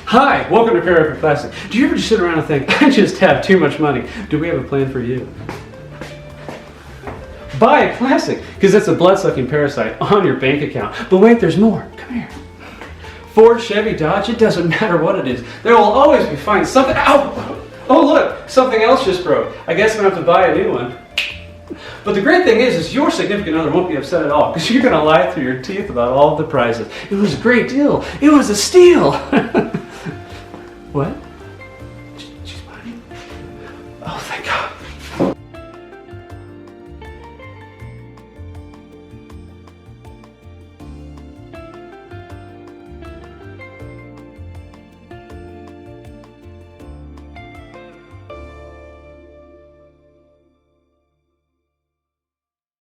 Hi, welcome to Paragraph Plastic. Do you ever just sit around and think, I just have too much money? Do we have a plan for you? Buy plastic, because it's a blood-sucking parasite on your bank account. But wait, there's more. Come here. Ford, Chevy, Dodge, it doesn't matter what it is. There will always be finding something. Ow! Oh look, something else just broke. I guess I'm going to have to buy a new one. But the great thing is your significant other won't be upset at all, because you're going to lie through your teeth about all of the prices. It was a great deal. It was a steal.